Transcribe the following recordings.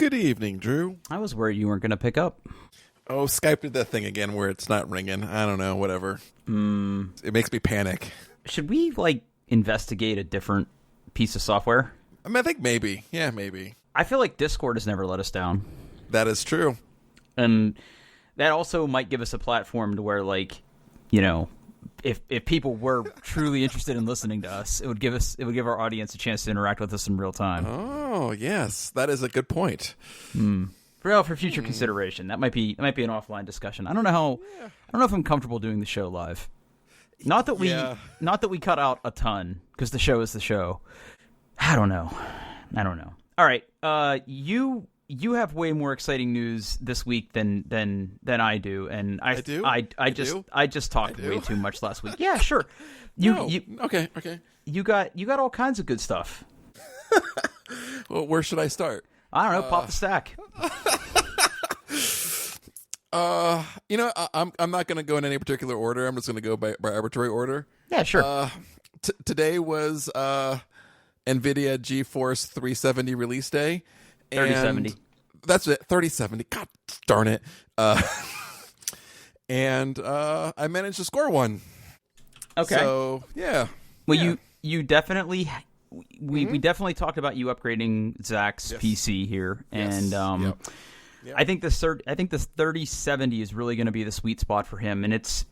Good evening, Drew. I was worried you weren't going to pick up. Oh, Skype did that thing again where it's not ringing. I don't know, whatever. It makes me panic. Should we, investigate a different piece of software? I mean, I think maybe. Yeah, maybe. I feel like Discord has never let us down. That is true. And that also might give us a platform to where, if people were truly interested in listening to us, it would give our audience a chance to interact with us in real time. Oh, yes. That is a good point. For future consideration. That might be an offline discussion. I don't know if I'm comfortable doing the show live. Not that we cut out a ton, because the show is the show. I don't know. All right. You have way more exciting news this week than I do, and I do. I just talked way too much last week. Yeah, sure. Okay. You got all kinds of good stuff. Well, where should I start? I don't know. Pop the stack. I'm not going to go in any particular order. I'm just going to go by arbitrary order. Yeah, sure. Today was Nvidia GeForce 370 release day. 3070. That's it. 3070. God darn it. And I managed to score one. Okay. So yeah. Well, yeah. You definitely. We definitely talked about you upgrading Zach's PC here, and Yep. I think the 3070 is really going to be the sweet spot for him, and it's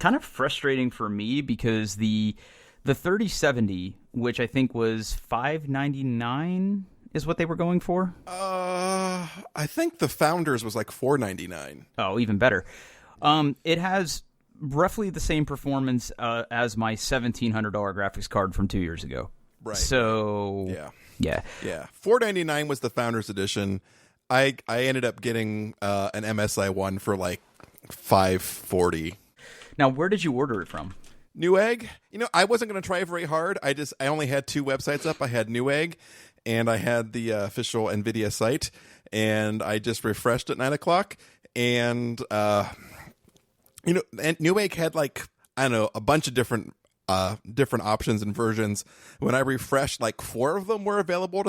kind of frustrating for me because the 3070, which I think was $599, is what they were going for. I think the Founders was like $499. Oh, even better. It has roughly the same performance as my $1,700 graphics card from 2 years ago. Right. So yeah. $499 was the Founders Edition. I ended up getting an MSI one for like $540. Now, where did you order it from? Newegg. I wasn't going to try very hard. I only had two websites up. I had Newegg, and I had the official Nvidia site, and I just refreshed at 9:00. And and Newegg had a bunch of different options and versions. When I refreshed, four of them were available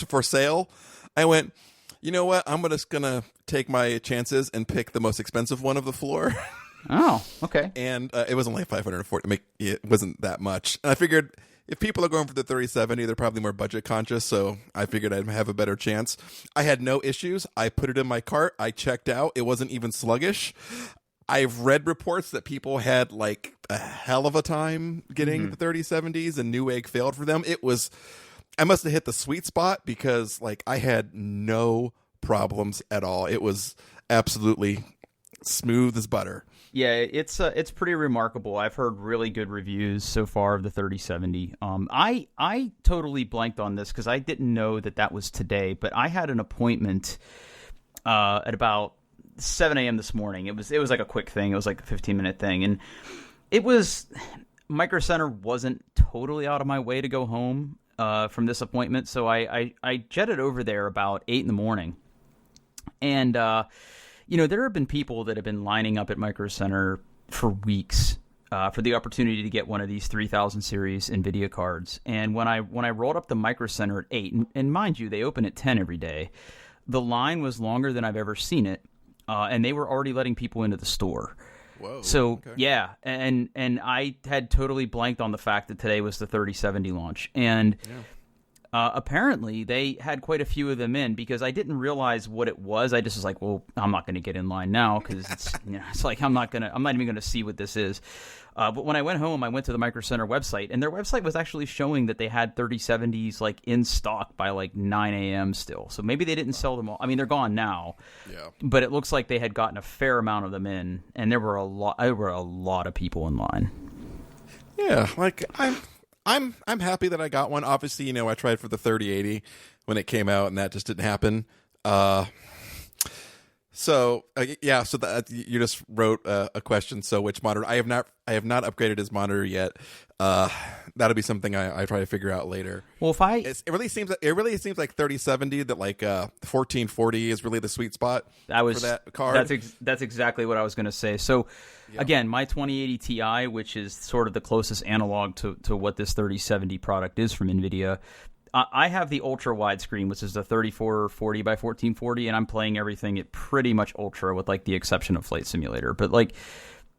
for sale. I went, you know what? I'm just gonna take my chances and pick the most expensive one of the floor. Oh, okay. And it was only $540. It wasn't that much. And I figured if people are going for the 3070, they're probably more budget conscious. So I figured I'd have a better chance. I had no issues. I put it in my cart. I checked out. It wasn't even sluggish. I've read reports that people had a hell of a time getting the 3070s, and Newegg failed for them. I must have hit the sweet spot because I had no problems at all. It was absolutely smooth as butter. Yeah, it's pretty remarkable. I've heard really good reviews so far of the 3070. I totally blanked on this because I didn't know that was today, but I had an appointment at about 7 a.m. this morning. It was like a quick thing. It was like a 15-minute thing, and it was Micro Center wasn't totally out of my way to go home from this appointment, so I jetted over there about 8 in the morning, and there have been people that have been lining up at Micro Center for weeks for the opportunity to get one of these 3000 series NVIDIA cards. And when I rolled up the Micro Center at 8, and mind you, they open at 10 every day, the line was longer than I've ever seen it. And they were already letting people into the store. Whoa. So, okay. Yeah, and I had totally blanked on the fact that today was the 3070 launch. And apparently they had quite a few of them in because I didn't realize what it was. I just was like, well, I'm not going to get in line now because it's like I'm not even going to see what this is. But when I went home, I went to the Micro Center website, and their website was actually showing that they had 3070s in stock by 9 a.m. still. So maybe they didn't sell them all. I mean, they're gone now. Yeah. But it looks like they had gotten a fair amount of them in, and there were a lot of people in line. Yeah, I'm happy that I got one. Obviously, I tried for the 3080 when it came out, and that just didn't happen. So that you just wrote a question. So which monitor? I have not upgraded his monitor yet. That'll be something I try to figure out later. Well, it really seems like 3070 that 1440 is really the sweet spot for that card. That's exactly what I was going to say. So again, my 2080 Ti, which is sort of the closest analog to what this 3070 product is from Nvidia, I have the ultra widescreen, which is the 3440 by 1440, and I'm playing everything at pretty much ultra, with like the exception of Flight Simulator. But like,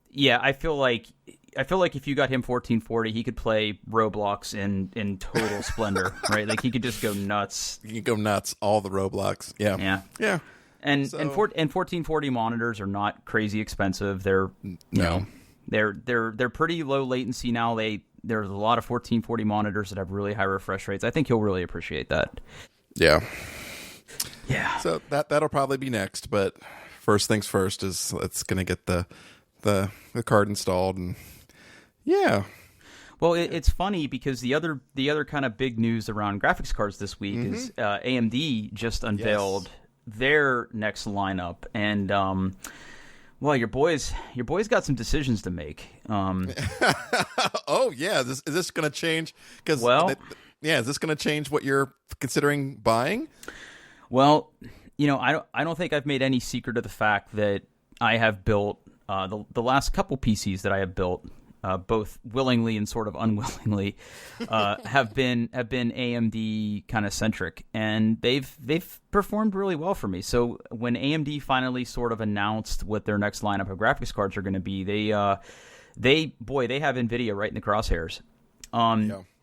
yeah, I feel like if you got him 1440, he could play Roblox in total splendor, right? Like he could just go nuts. You can go nuts, all the Roblox. Yeah. Yeah. And 1440 monitors are not crazy expensive. They're they're pretty low latency now. There's a lot of 1440 monitors that have really high refresh rates. I think he'll really appreciate that. Yeah. Yeah. So that'll probably be next, but first things first is it's going to get the card installed, and yeah. Well, it's funny because the other kind of big news around graphics cards this week is AMD just unveiled their next lineup, and well, your boys got some decisions to make. Oh yeah, is this going to change? Is this going to change what you're considering buying? Well, I don't think I've made any secret of the fact that I have built the last couple PCs that I have built, both willingly and sort of unwillingly, have been AMD kind of centric, and they've performed really well for me. So when AMD finally sort of announced what their next lineup of graphics cards are going to be, they have Nvidia right in the crosshairs.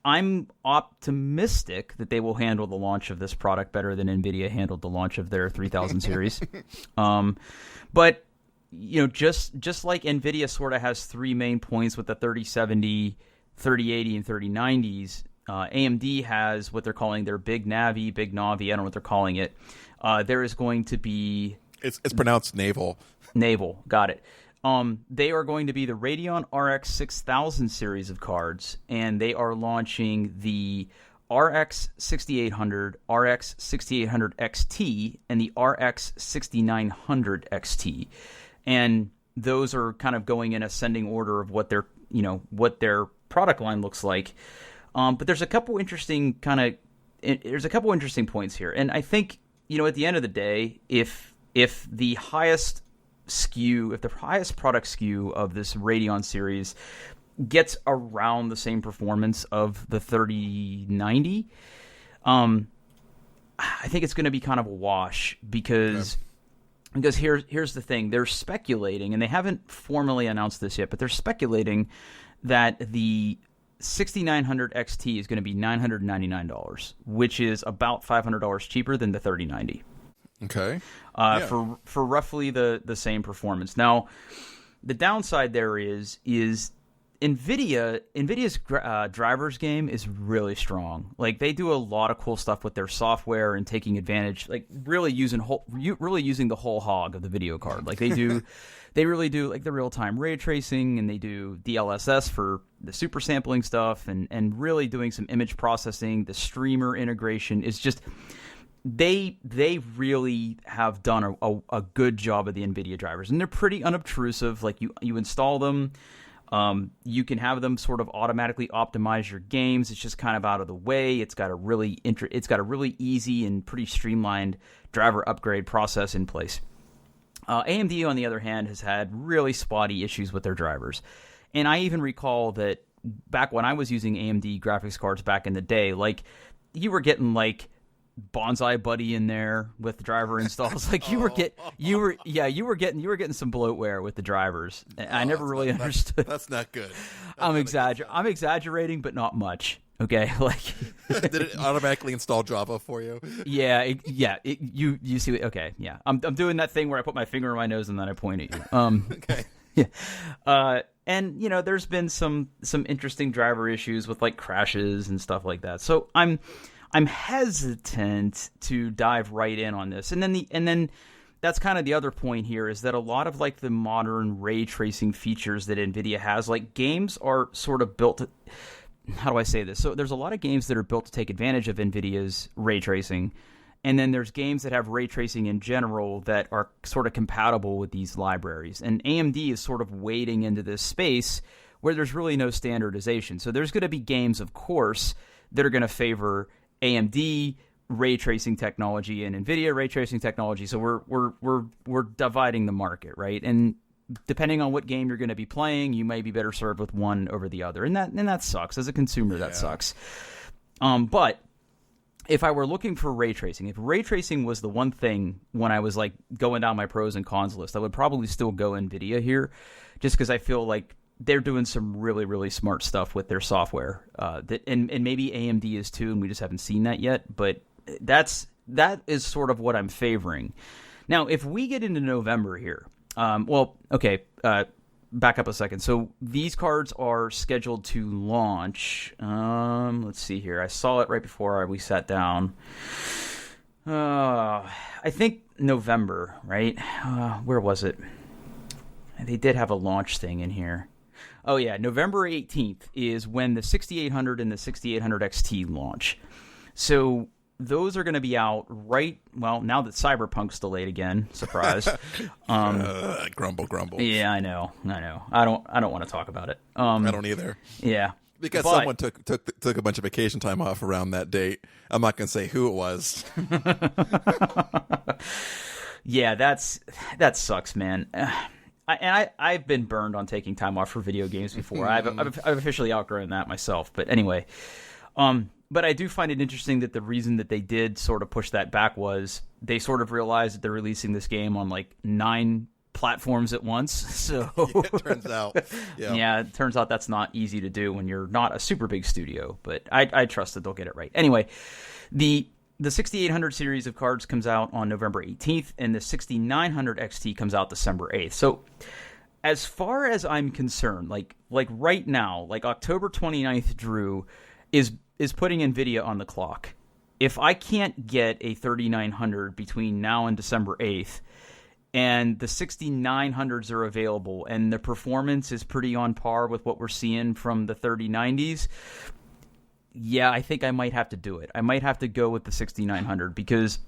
I'm optimistic that they will handle the launch of this product better than Nvidia handled the launch of their 3000 series. But just like Nvidia sort of has three main points with the 3070, 3080, and 3090s, AMD has what they're calling their Big Navi, I don't know what they're calling it. There is going to be... It's pronounced naval. Naval, got it. They are going to be the Radeon RX 6000 series of cards, and they are launching the RX 6800, RX 6800 XT, and the RX 6900 XT. And those are kind of going in ascending order of what their product line looks like. But there's a couple interesting points here, and I think at the end of the day, if the highest product SKU of this Radeon series gets around the same performance of the 3090, I think it's going to be kind of a wash because here's the thing. They're speculating, and they haven't formally announced this yet, but they're speculating that the 6900 XT is going to be $999, which is about $500 cheaper than the 3090. Okay. For roughly the same performance. Now, the downside there is Nvidia's drivers game is really strong. Like they do a lot of cool stuff with their software and taking advantage, like really using the whole hog of the video card. Like they really do like the real time ray tracing, and they do DLSS for the super sampling stuff, and really doing some image processing. The streamer integration is just. They really have done a good job of the NVIDIA drivers, and they're pretty unobtrusive. Like you install them, you can have them sort of automatically optimize your games. It's just kind of out of the way. It's got a really easy and pretty streamlined driver upgrade process in place. AMD, on the other hand, has had really spotty issues with their drivers, and I even recall that back when I was using AMD graphics cards back in the day, like you were getting like Bonsai Buddy in there with the driver installs. Like you were getting some bloatware with the drivers. I never really understood. That's not good. I'm exaggerating, but not much. Okay, like did it automatically install Java for you? Yeah. You see? Okay, yeah. I'm doing that thing where I put my finger on my nose and then I point at you. Okay. Yeah. And there's been some interesting driver issues with like crashes and stuff like that. So I'm hesitant to dive right in on this. And then that's kind of the other point here, is that a lot of like the modern ray tracing features that Nvidia has, like games are sort of built to, how do I say this? So there's a lot of games that are built to take advantage of Nvidia's ray tracing. And then there's games that have ray tracing in general that are sort of compatible with these libraries. And AMD is sort of wading into this space where there's really no standardization. So there's going to be games, of course, that are going to favor AMD ray tracing technology and Nvidia ray tracing technology. So we're dividing the market, right? And depending on what game you're going to be playing, you may be better served with one over the other, and that sucks as a consumer. That sucks. But if I were looking for ray tracing, if ray tracing was the one thing when I was like going down my pros and cons list, I would probably still go Nvidia here, just because I feel like they're doing some really, really smart stuff with their software. And maybe AMD is too, and we just haven't seen that yet. But that is sort of what I'm favoring. Now, if we get into November here, back up a second. So these cards are scheduled to launch. Let's see here. I saw it right before we sat down. I think November, right? Where was it? They did have a launch thing in here. Oh, yeah. November 18th is when the 6800 and the 6800 XT launch. So those are going to be out now that Cyberpunk's delayed again. Surprise. Grumble. Yeah, I know. I don't want to talk about it. I don't either. Yeah. Because someone took a bunch of vacation time off around that date. I'm not going to say who it was. Yeah, that sucks, man. I've been burned on taking time off for video games before. I've officially outgrown that myself. But anyway, but I do find it interesting that the reason that they did sort of push that back was they sort of realized that they're releasing this game on like 9 platforms at once. So it turns out, yeah, it turns out that's not easy to do when you're not a super big studio. But I trust that they'll get it right. Anyway, the 6800 series of cards comes out on November 18th, and the 6900 XT comes out December 8th. So as far as I'm concerned, like right now, like October 29th, Drew, is putting Nvidia on the clock. If I can't get a 3900 between now and December 8th, and the 6900s are available, and the performance is pretty on par with what we're seeing from the 3090s, yeah, I think I might have to do it. I might have to go with the 6900, because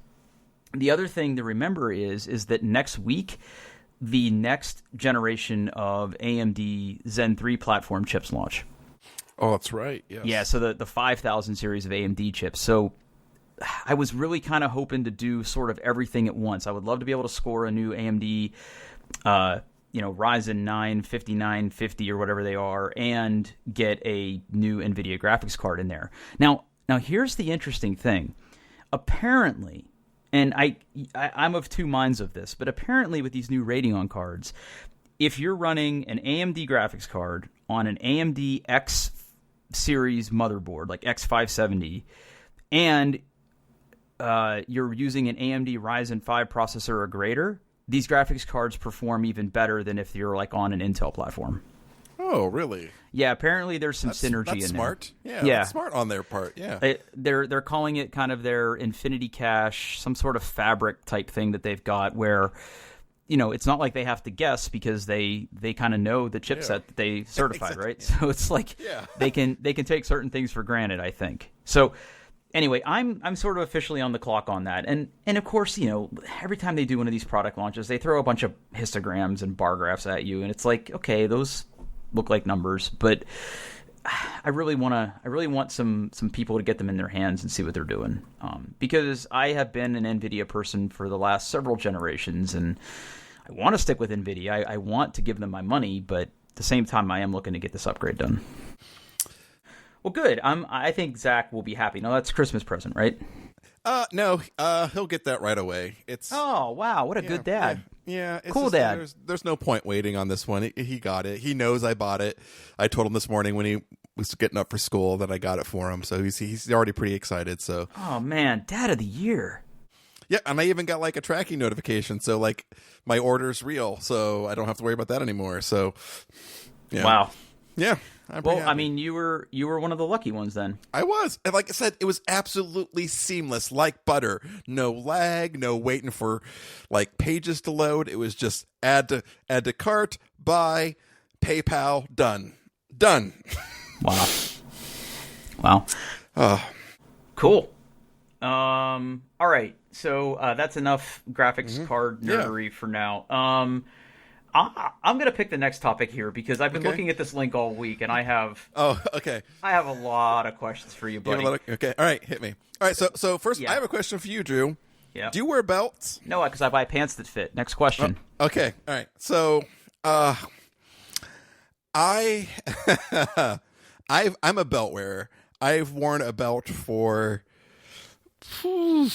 the other thing to remember is that next week, the next generation of AMD Zen 3 platform chips launch. Oh, that's right. Yes. Yeah, so the 5000 series of AMD chips. So I was really kind of hoping to do sort of everything at once. I would love to be able to score a new AMD Ryzen 9 5950 or whatever they are, and get a new NVIDIA graphics card in there. Now here's the interesting thing. Apparently, and I'm of two minds of this, but apparently with these new Radeon cards, if you're running an AMD graphics card on an AMD X series motherboard, like X570, and you're using an AMD Ryzen 5 processor or greater, these graphics cards perform even better than if you're like on an Intel platform. Oh, really? Yeah, apparently there's some synergy in there. That's smart. Yeah, that's smart on their part. Yeah. They're calling it kind of their Infinity Cache, some sort of fabric type thing that they've got where, it's not like they have to guess, because they kind of know the chipset that they certified, exactly. Right? So it's like they can take certain things for granted, I think. So anyway, I'm sort of officially on the clock on that. And of course, every time they do one of these product launches, they throw a bunch of histograms and bar graphs at you, and it's like, okay, those look like numbers, but I really want some people to get them in their hands and see what they're doing. Because I have been an NVIDIA person for the last several generations, and I want to stick with NVIDIA. I want to give them my money, but at the same time, I am looking to get this upgrade done. Well, good. I think Zach will be happy. Now, that's a Christmas present, right? No, he'll get that right away. Oh, wow. What a good dad. Yeah. It's cool dad. There's no point waiting on this one. He got it. He knows I bought it. I told him this morning when he was getting up for school that I got it for him. So he's already pretty excited. So. Oh, man. Dad of the year. Yeah, and I even got like a tracking notification. So like my order's real. So I don't have to worry about that anymore. So, yeah. Wow. Yeah. Well, I mean, you were one of the lucky ones then. I was. And like I said, it was absolutely seamless, like butter. No lag, no waiting for like pages to load. It was just add to cart, buy, PayPal, done. Wow. Cool. All right. So that's enough graphics card nerdery for now. I'm going to pick the next topic here, because I've been looking at this link all week, and I have... Oh, okay. I have a lot of questions for you, buddy. Okay, all right, hit me. All right, so first, I have a question for you, Drew. Yeah. Do you wear belts? No, because I buy pants that fit. Next question. Okay, all right. So, I'm a belt wearer. I've worn a belt for two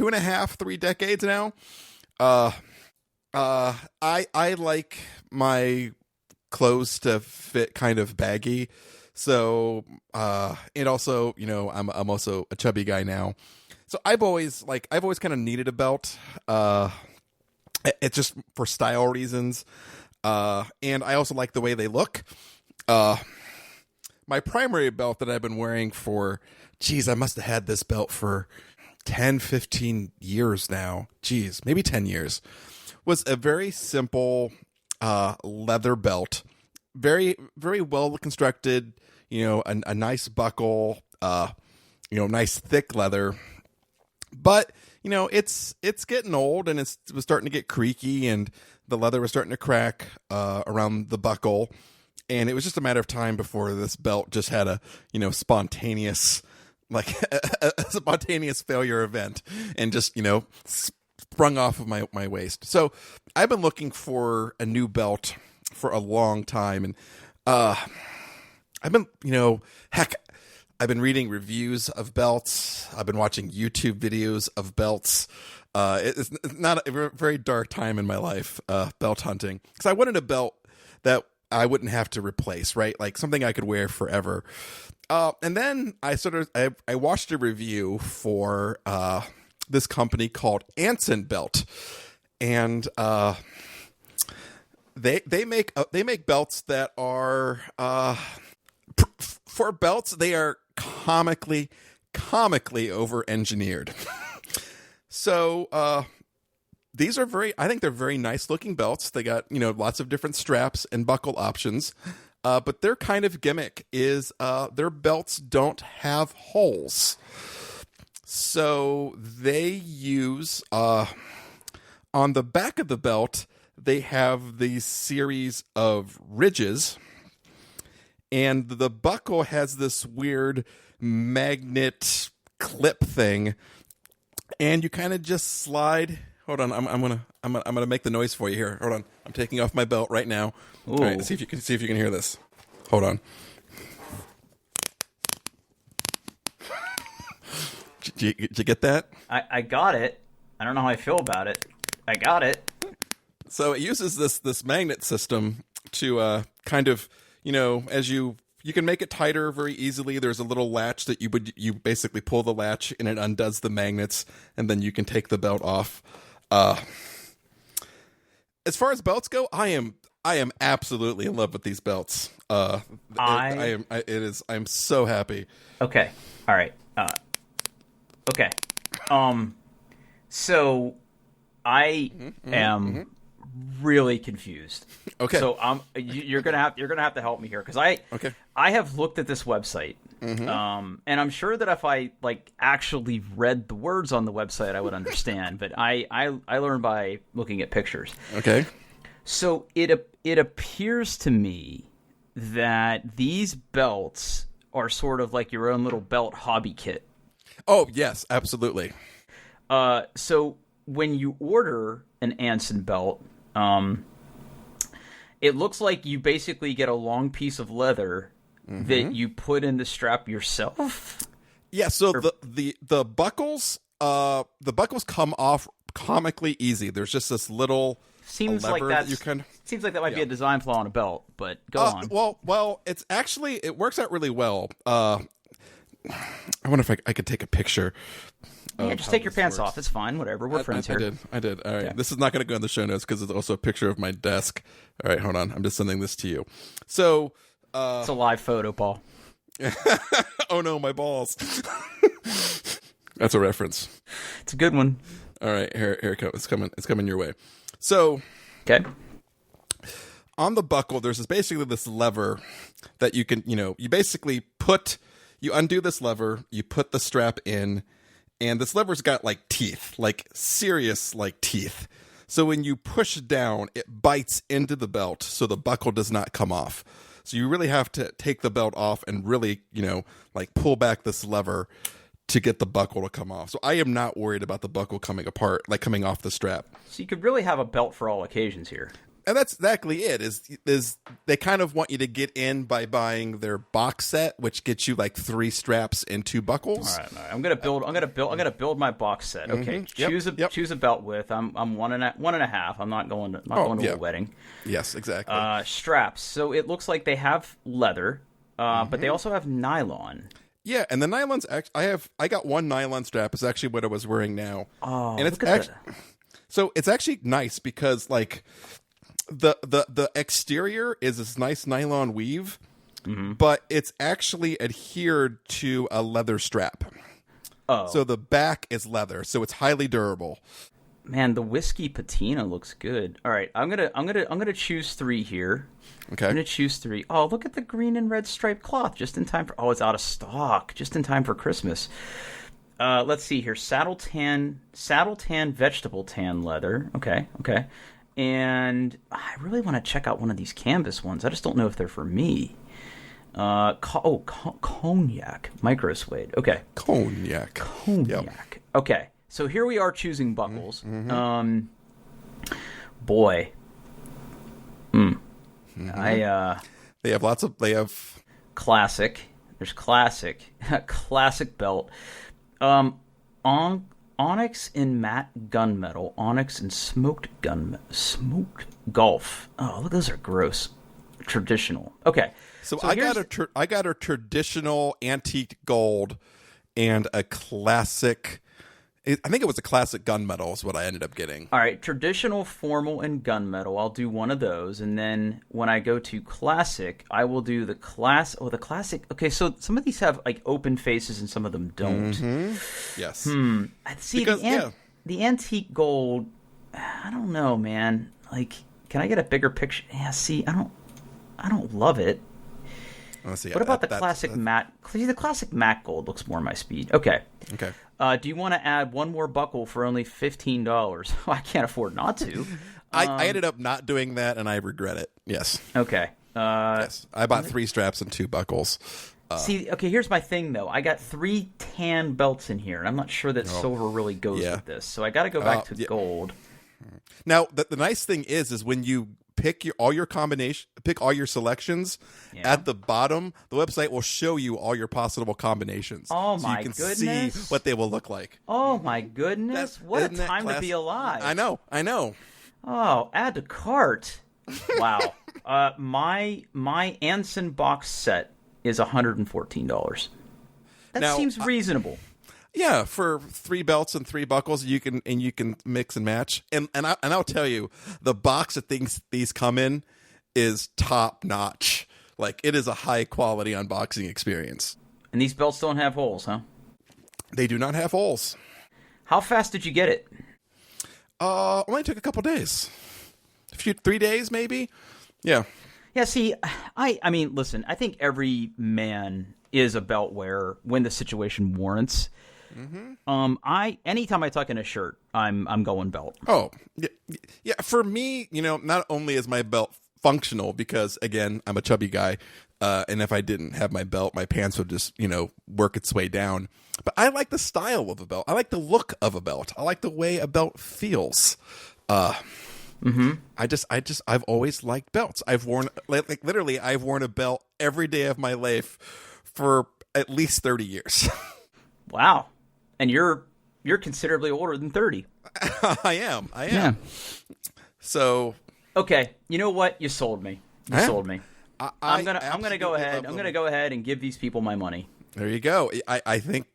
and a half, 3 decades now. I like my clothes to fit kind of baggy. So, and also, I'm also a chubby guy now. So I've always kind of needed a belt. It's just for style reasons. And I also like the way they look. My primary belt that I've been wearing for, I must have had this belt for 10, 15 years now. Maybe 10 years. Was a very simple leather belt. Very, very well constructed, a nice buckle, nice thick leather. But, it's getting old and it was starting to get creaky and the leather was starting to crack around the buckle. And it was just a matter of time before this belt just had a, spontaneous, like a spontaneous failure event and just, sprung off of my waist. So I've been looking for a new belt for a long time. And I've been, I've been reading reviews of belts. I've been watching YouTube videos of belts. It's not a very dark time in my life, belt hunting. Because I wanted a belt that I wouldn't have to replace, right? Like something I could wear forever. And then I watched a review for this company called Anson Belt, and they make belts that are for belts they are comically over engineered. So these are I think they're very nice looking belts. They got, lots of different straps and buckle options. But their kind of gimmick is their belts don't have holes. So they use, on the back of the belt, they have these series of ridges. And the buckle has this weird magnet clip thing. And you kind of just slide. Hold on, I'm gonna make the noise for you here. Hold on, I'm taking off my belt right now. Ooh. All right, see if you can hear this. Hold on. Did you get that? I got it. I don't know how I feel about it. I got it. So it uses this magnet system to kind of, as you can make it tighter very easily. There's a little latch that you basically pull the latch and it undoes the magnets, and then you can take the belt off. As far as belts go, I am absolutely in love with these belts. I'm so happy. Okay. All right. Okay. So I am really confused. Okay. So you're gonna have to help me here because I have looked at this website. And I'm sure that if I actually read the words on the website, I would understand. But I learned by looking at pictures. Okay. So it appears to me that these belts are sort of like your own little belt hobby kit. Oh yes, absolutely. So when you order an Anson belt, it looks like you basically get a long piece of leather that you put in the strap yourself. Yeah. So the buckles come off comically easy. There's just this little seems like that might be a design flaw on a belt. But go on. Well, it's actually it works out really well. I wonder if I could take a picture. Yeah, just take your pants off. It's fine. Whatever. We're friends here. I did. All right. Okay. This is not going to go in the show notes because it's also a picture of my desk. All right. Hold on. I'm just sending this to you. So. It's a live photo, Paul. Oh, no. My balls. That's a reference. It's a good one. All right. Here it comes. It's coming your way. So. Okay. On the buckle, there's basically this lever that you can, you basically you undo this lever, you put the strap in, and this lever's got teeth, serious teeth. So when you push down, it bites into the belt so the buckle does not come off. So you really have to take the belt off and really, pull back this lever to get the buckle to come off. So I am not worried about the buckle coming apart, coming off the strap. So you could really have a belt for all occasions here. And that's exactly it. Is they kind of want you to get in by buying their box set, which gets you like 3 straps and 2 buckles. All right. I'm gonna build my box set. Okay. Choose a belt width. I'm one and a half. I'm not going to a wedding. Yes, exactly. Straps. So it looks like they have leather, but they also have nylon. Yeah, and the nylon's I got one nylon strap. It's actually what I was wearing now. Oh, and it's so it's actually nice because like the exterior is this nice nylon weave, but it's actually adhered to a leather strap. Oh, so the back is leather, so it's highly durable. Man, the whiskey patina looks good. All right, I'm gonna choose 3 here. Okay, I'm gonna choose 3. Oh, look at the green and red striped cloth, just in time for. Oh, it's out of stock, just in time for Christmas. Let's see here. Saddle tan, vegetable tan leather. Okay. And I really want to check out one of these canvas ones. I just don't know if they're for me. Cognac micro suede. Okay. Cognac. Yep. Okay. So here we are choosing buckles. Boy. They have classic. There's classic. Classic belt. Onyx in matte gunmetal, onyx in smoked golf. Oh, look, those are gross. Traditional. Okay, so I got a traditional antique gold and a classic. I think it was a classic gunmetal is what I ended up getting. All right, traditional, formal, and gunmetal. I'll do one of those, and then when I go to classic, I will do the the classic. Okay, so some of these have like open faces, and some of them don't. Yes. See, the antique gold. I don't know, man. Like, can I get a bigger picture? Yeah. See, I don't love it. Let's see. What about the classic matte? The classic matte gold looks more my speed. Okay. Do you want to add one more buckle for only $15? I can't afford not to. I ended up not doing that, and I regret it. Yes. Okay. Yes. I bought 3 straps and 2 buckles. See, okay, here's my thing, though. I got 3 tan belts in here, and I'm not sure that silver really goes with this. So I got to go back to gold. Now, the nice thing is when you pick all your selections at the bottom, the website will show you all your possible combinations. Oh my goodness. So you can see what they will look like. Oh my goodness. What a time to be alive. I know. Oh, add to cart. Wow. My Anson box set is $114. That seems reasonable. Yeah, for 3 belts and 3 buckles, you can mix and match. And I'll tell you, the box that these come in is top notch. Like, it is a high quality unboxing experience. And these belts don't have holes, huh? They do not have holes. How fast did you get it? Only took a couple days. 3 days maybe. Yeah. Yeah, see, I mean, listen, I think every man is a belt wearer when the situation warrants. Anytime I tuck in a shirt, I'm going belt. Oh, yeah. For me, not only is my belt functional because again, I'm a chubby guy, and if I didn't have my belt, my pants would just work its way down. But I like the style of a belt. I like the look of a belt. I like the way a belt feels. I've always liked belts. I've worn literally I've worn a belt every day of my life for at least 30 years. Wow. And you're considerably older than 30. I am. Yeah. So okay, you know what? You sold me. Sold me. I'm gonna go ahead. I'm gonna go ahead and give these people my money. There you go. I think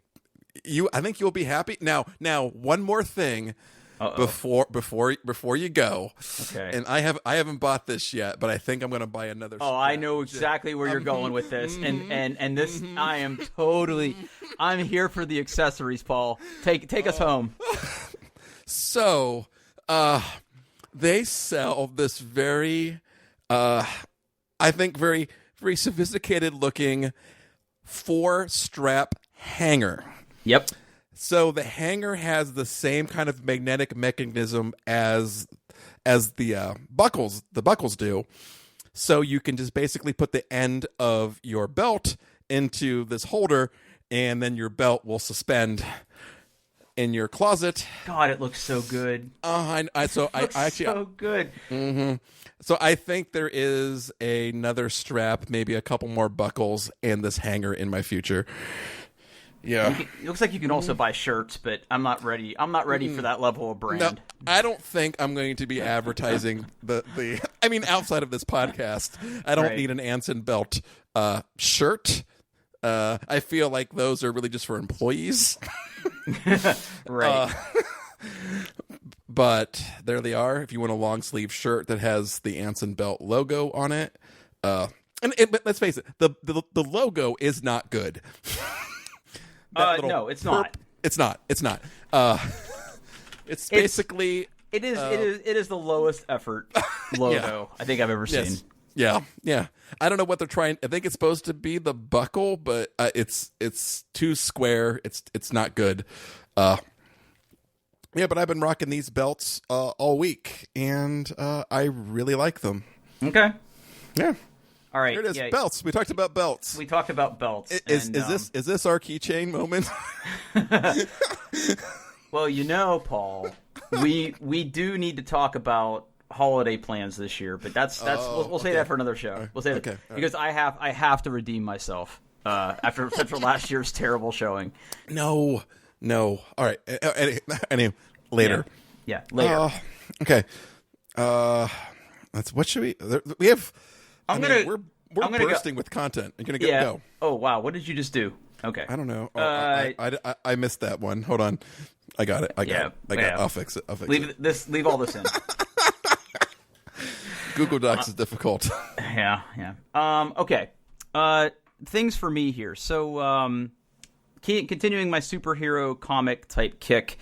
you'll be happy. Now one more thing. Before you go. Okay. And I haven't bought this yet, but I think I'm going to buy another. Oh, I know exactly where you're going with this, and this I'm here for the accessories, Paul. Take us home. So, they sell this very, I think very very sophisticated looking 4-strap hanger. Yep. So the hanger has the same kind of magnetic mechanism as the buckles do. So you can just basically put the end of your belt into this holder, and then your belt will suspend in your closet. God, it looks so good. I actually so good. Mm-hmm. So I think there is another strap, maybe a couple more buckles, and this hanger in my future. Yeah, it looks like you can also buy shirts, but I'm not ready. I'm not ready for that level of brand. No, I don't think I'm going to be advertising the. I mean, outside of this podcast, I don't need an Anson belt shirt. I feel like those are really just for employees. Right. But there they are. If you want a long sleeve shirt that has the Anson belt logo on it, but let's face it, the logo is not good. No, it's not. It's not. It's basically it is the lowest effort logo I think I've ever seen. Yes. Yeah. I don't know what they're trying. I think it's supposed to be the buckle, but it's too square. It's not good. Yeah, but I've been rocking these belts all week, and I really like them. Okay. Yeah. All right. Here it is. Belts. We talked about belts. Is this our keychain moment? Well, Paul, we do need to talk about holiday plans this year, but we'll say that for another show. We'll say that because I have to redeem myself after last year's terrible showing. No. All right. Anyway, later. Yeah, later. Okay. What should we have? We're bursting with content. I'm gonna go. Oh wow, what did you just do? Okay. I don't know. I missed that one. Hold on. I got it. I got it. I'll fix it. Leave all this in. Google Docs is difficult. Yeah. Okay. Things for me here. So, continuing my superhero comic type kick,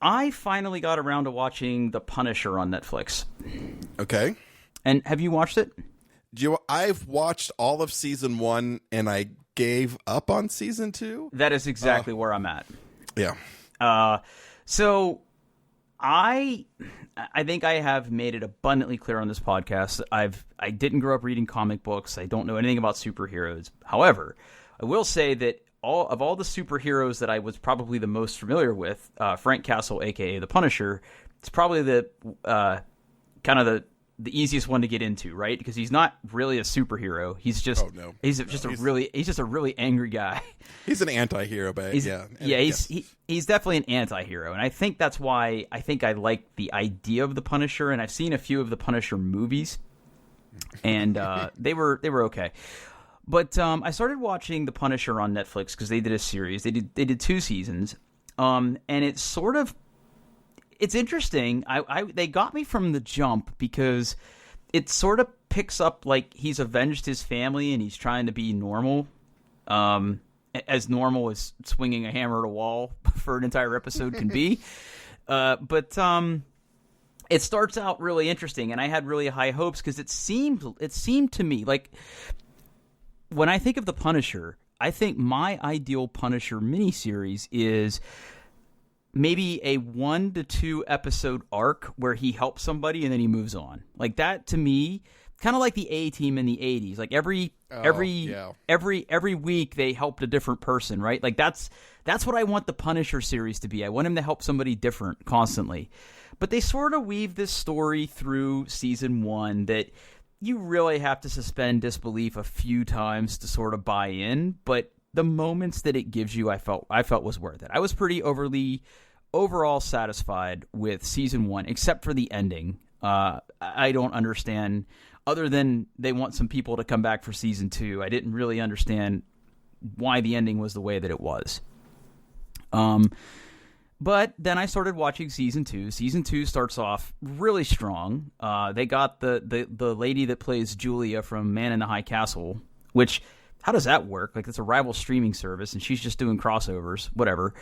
I finally got around to watching The Punisher on Netflix. Okay. And have you watched it? I've watched all of season 1, and I gave up on season 2. That is exactly where I'm at. Yeah. So I think I have made it abundantly clear on this podcast. I didn't grow up reading comic books. I don't know anything about superheroes. However, I will say that all the superheroes that I was probably the most familiar with, Frank Castle, aka the Punisher, it's probably the kind of the easiest one to get into, right? Because he's not really a superhero. He's just he's just a really angry guy. He's an anti-hero, but he's definitely an anti-hero, and I think that's why I like the idea of the Punisher. And I've seen a few of the Punisher movies, and they were okay. But I started watching The Punisher on Netflix because they did a series. They did 2 seasons, and it's interesting. They got me from the jump because it sort of picks up like he's avenged his family and he's trying to be normal, as normal as swinging a hammer at a wall for an entire episode can be. But it starts out really interesting, and I had really high hopes because it seemed to me like, when I think of the Punisher, I think my ideal Punisher miniseries is maybe a 1 to 2 episode arc where he helps somebody and then he moves on. Like that to me, kind of like the A-Team in the 80s. Like every week they helped a different person, right? Like that's what I want the Punisher series to be. I want him to help somebody different constantly. But they sort of weave this story through season 1 that you really have to suspend disbelief a few times to sort of buy in, but the moments that it gives you, I felt was worth it. I was pretty overall satisfied with season 1, except for the ending. I don't understand, other than they want some people to come back for season 2. I didn't really understand why the ending was the way that it was. But then I started watching season 2. Season 2 starts off really strong. They got the lady that plays Julia from Man in the High Castle, which, how does that work? Like, it's a rival streaming service, and she's just doing crossovers, whatever.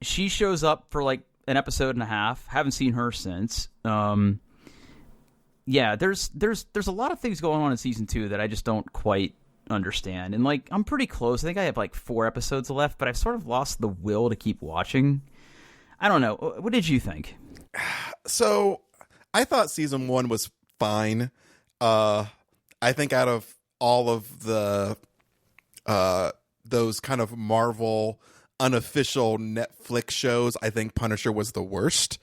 She shows up for like an episode and a half. Haven't seen her since. Yeah, there's a lot of things going on in season 2 that I just don't quite understand. And like, I'm pretty close. I think I have like 4 episodes left, but I've sort of lost the will to keep watching. I don't know. What did you think? So I thought season 1 was fine. I think out of all of the those kind of Marvel unofficial Netflix shows, I think Punisher was the worst.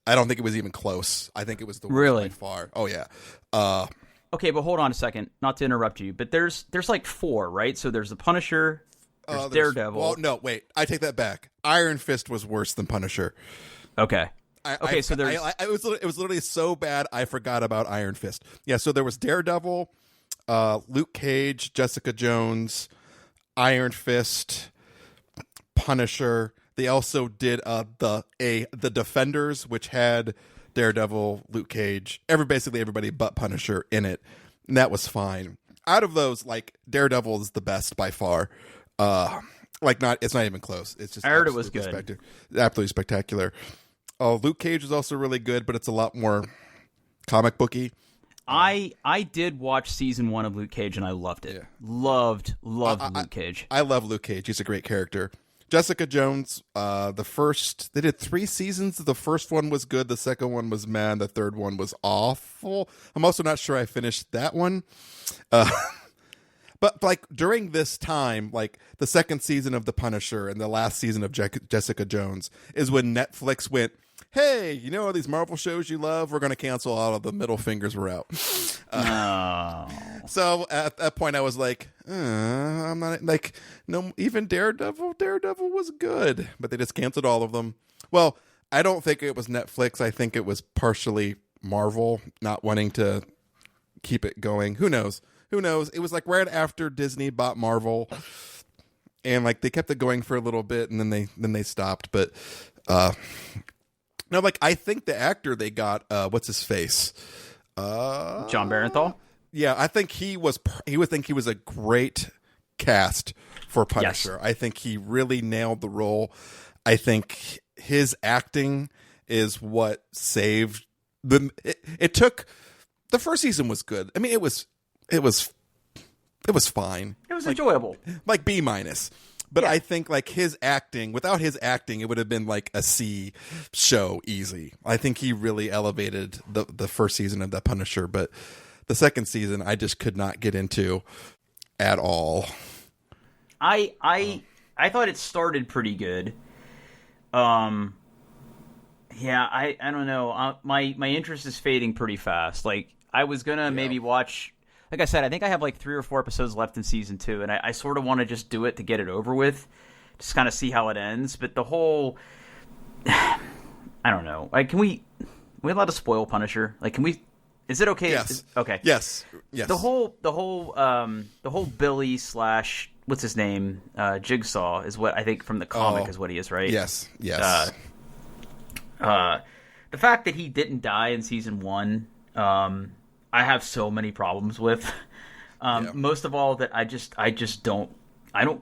I don't think it was even close. I think it was the worst by far. Oh yeah. Okay, but hold on a second. Not to interrupt you, but there's like 4, right? So there's the Punisher, there's Daredevil. Well, no, wait. I take that back. Iron Fist was worse than Punisher. Okay. So there's... it was literally so bad I forgot about Iron Fist. Yeah, so there was Daredevil, Luke Cage, Jessica Jones, Iron Fist, Punisher. They also did the Defenders, which had Daredevil, Luke Cage, basically everybody but Punisher in it, and that was fine. Out of those, like, Daredevil is the best by far. It's not even close. It's just, I heard it was good, absolutely spectacular. Luke Cage was also really good, but it's a lot more comic booky. I did watch season 1 of Luke Cage and I loved it. Yeah. Loved Luke Cage. I love Luke Cage. He's a great character. Jessica Jones, they did 3 seasons. The first one was good. The second one was meh. The third one was awful. I'm also not sure I finished that one. But like during this time, like the second season of The Punisher and the last season of Jessica Jones is when Netflix went, hey, you know all these Marvel shows you love? We're going to cancel all of the middle fingers were out. So at that point I was like, I'm not like, no, even Daredevil was good, but they just canceled all of them. Well, I don't think it was Netflix. I think it was partially Marvel not wanting to keep it going. Who knows? It was like right after Disney bought Marvel, and like they kept it going for a little bit, and then they stopped. But no, like I think the actor they got, what's his face? John Barenthal. Yeah, I think he was a great cast for Punisher. Yes. I think he really nailed the role. I think his acting is what saved the. It took the first season was good. I mean, it was fine. It was enjoyable. Like B-. But yeah. I think like without his acting, it would have been like a C show easy. I think he really elevated the first season of The Punisher, but the second season I just could not get into at all. I thought it started pretty good. Yeah, I don't know. My interest is fading pretty fast. Like I was gonna maybe watch. Like I said, I think I have like 3 or 4 episodes left in season 2, and I sort of want to just do it to get it over with, just kind of see how it ends. But the whole, I don't know. Like, can we allowed to spoil Punisher? Like, can we? Is it okay? Yes. Okay. Yes. The whole Billy / what's his name? Jigsaw is what I think from the comic is what he is, right? Yes. The fact that he didn't die in season 1. I have so many problems with. Most of all that I just don't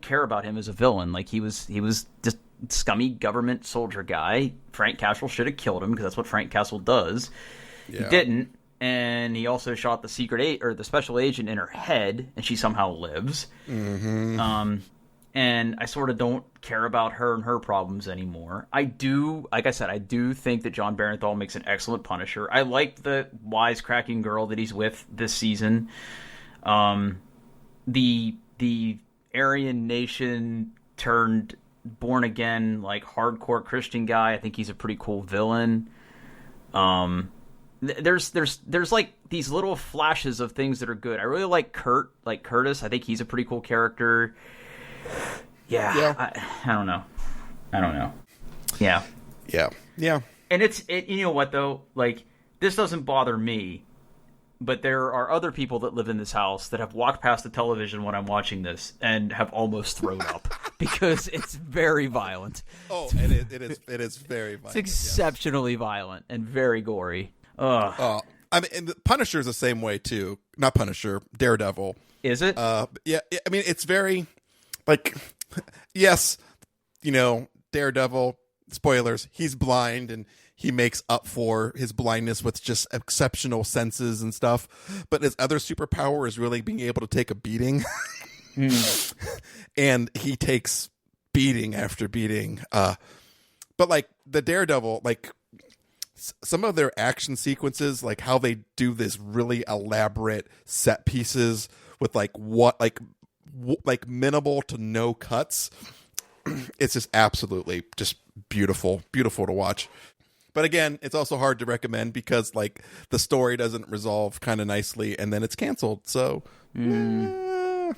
care about him as a villain. Like he was just scummy government soldier guy. Frank Castle should have killed him because that's what Frank Castle does. Yeah. He didn't, and he also shot the the special agent in her head, and she somehow lives. Mm-hmm. And I sort of don't care about her and her problems anymore. I do think that John Barenthal makes an excellent Punisher. I like the wisecracking girl that he's with this season. The Aryan Nation turned born again, like hardcore Christian guy. I think he's a pretty cool villain. There's like these little flashes of things that are good. I really like Curtis. I think he's a pretty cool character. Yeah. I don't know. Yeah. And it's you know what though? Like this doesn't bother me, but there are other people that live in this house that have walked past the television when I'm watching this and have almost thrown up because it's very violent. Oh, and it is very violent. It's exceptionally violent and very gory. I mean, and the Punisher is the same way too. Not Punisher, Daredevil. Is it? Yeah. I mean, it's very. Like, yes, you know, Daredevil, spoilers, he's blind and he makes up for his blindness with just exceptional senses and stuff. But his other superpower is really being able to take a beating. And he takes beating after beating. But like the Daredevil, like some of their action sequences, like how they do this really elaborate set pieces with like minimal to no cuts. it's just absolutely just beautiful to watch. But again, it's also hard to recommend because like the story doesn't resolve kind of nicely, and then it's canceled. So, yeah.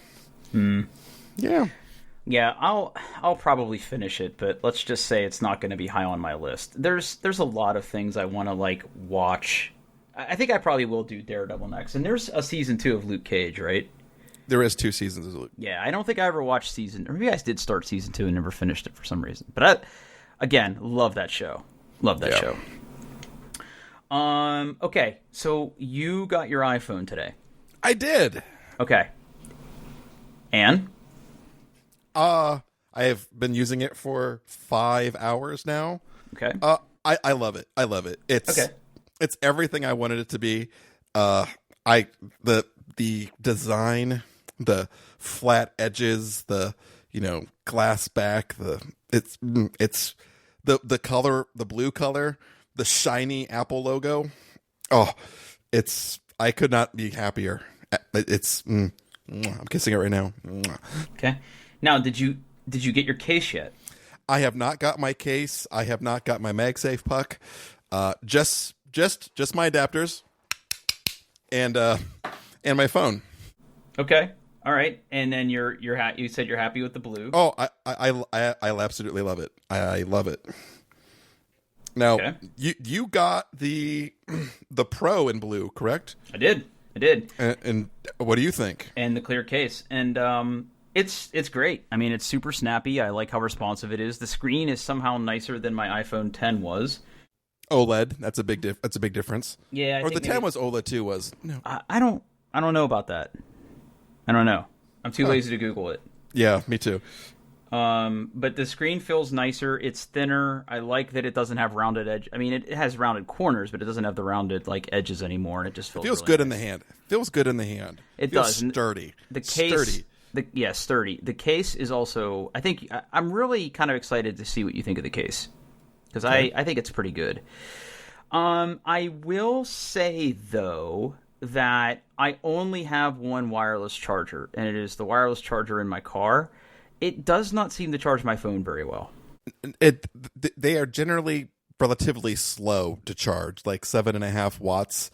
Yeah, I'll probably finish it, but let's just say it's not going to be high on my list. There's a lot of things I want to like watch. I think I probably will do Daredevil next, and there's a season 2 of Luke Cage, right? There is 2 seasons of Luke. Yeah, I don't think I ever watched or maybe I did start season 2 and never finished it for some reason. But again, love that show. Love that show. Okay, so you got your iPhone today. I did. Okay. And? I have been using it for 5 hours now. Okay. I love it. I love it. It's everything I wanted it to be. The design, the flat edges, the glass back, it's the color, the blue color, the shiny Apple logo. Oh, I could not be happier. I'm kissing it right now. Okay. Now, did you get your case yet? I have not got my case. I have not got my MagSafe puck. Just my adapters and my phone. Okay. All right. And then you said you're happy with the blue. Oh, I absolutely love it. I love it. Now, okay. You got the Pro in blue, correct? I did. And what do you think? And the clear case. And it's great. I mean, it's super snappy. I like how responsive it is. The screen is somehow nicer than my iPhone 10 was. OLED. That's a big difference. Yeah. Or the 10 was OLED too. Was no. I don't know about that. I don't know. I'm too lazy to Google it. Yeah, me too. But the screen feels nicer. It's thinner. I like that it doesn't have rounded edge. I mean, it has rounded corners, but it doesn't have the rounded like edges anymore, and it just feels really good nice. In the hand. Feels good in the hand. It feels does. Sturdy. The case. Sturdy. Sturdy. The case is also. I think I'm really kind of excited to see what you think of the case because I think it's pretty good. I will say though that I only have one wireless charger, and it is the wireless charger in my car. It does not seem to charge my phone very well. They are generally relatively slow to charge, like 7.5 watts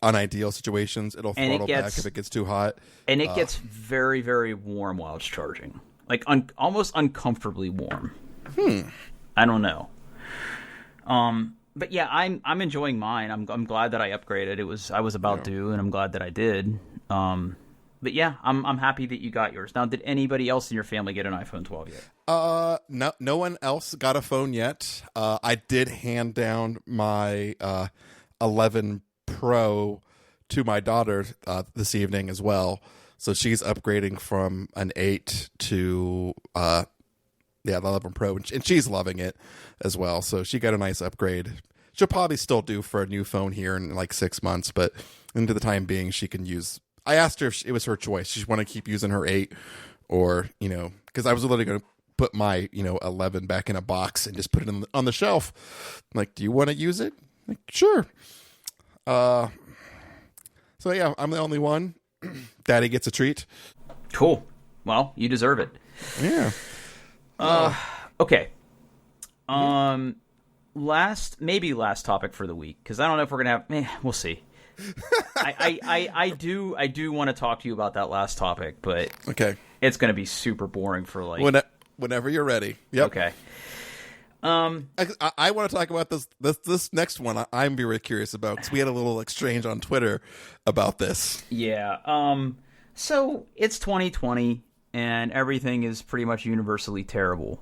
on ideal situations. It'll throttle back if it gets too hot. And it gets very, very warm while it's charging. Like almost uncomfortably warm. I don't know. But yeah, I'm enjoying mine. I'm glad that I upgraded. I was about to, and I'm glad that I did. But yeah, I'm happy that you got yours. Now, did anybody else in your family get an iPhone 12 yet? No one else got a phone yet. I did hand down my 11 Pro to my daughter this evening as well. So she's upgrading from an 8 to the 11 Pro, and she's loving it as well. So she got a nice upgrade. She'll probably still do for a new phone here in like 6 months, but into the time being, she can use. I asked her if it was her choice. She want to keep using her 8 or, because I was literally going to put my, 11 back in a box and just put it on the shelf. I'm like, do you want to use it? I'm like, sure. So yeah, I'm the only one. Daddy gets a treat. Cool. Well, you deserve it. Yeah. Okay. Last topic for the week, because I don't know if we're gonna have. We'll see. I do want to talk to you about that last topic, but okay, it's gonna be super boring for like whenever you're ready. Yep. Okay. I want to talk about this next one. I'm very curious about because we had a little exchange on Twitter about this. Yeah. So it's 2020 and everything is pretty much universally terrible.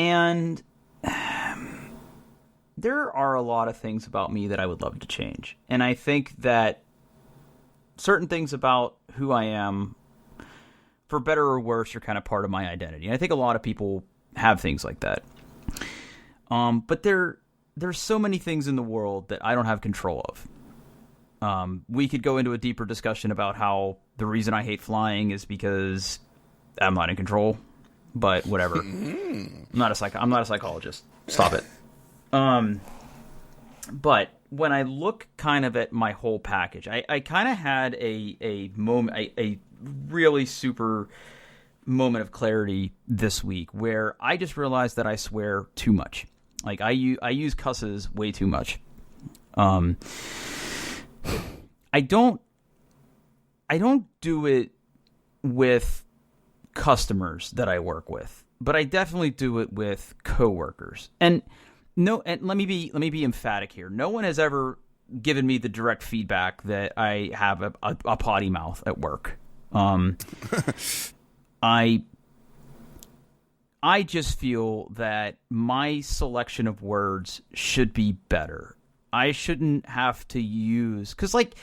And there are a lot of things about me that I would love to change. And I think that certain things about who I am, for better or worse, are kind of part of my identity. And I think a lot of people have things like that. But there's so many things in the world that I don't have control of. We could go into a deeper discussion about how the reason I hate flying is because I'm not in control. But whatever. I'm not a psychologist. Stop it. But when I look kind of at my whole package, I kind of had a moment, a really super moment of clarity this week where I just realized that I swear too much. Like I use cusses way too much. I don't do it with customers that I work with, but I definitely do it with coworkers. And let me be emphatic here. No one has ever given me the direct feedback that I have a potty mouth at work. I just feel that my selection of words should be better. I shouldn't have to use, because like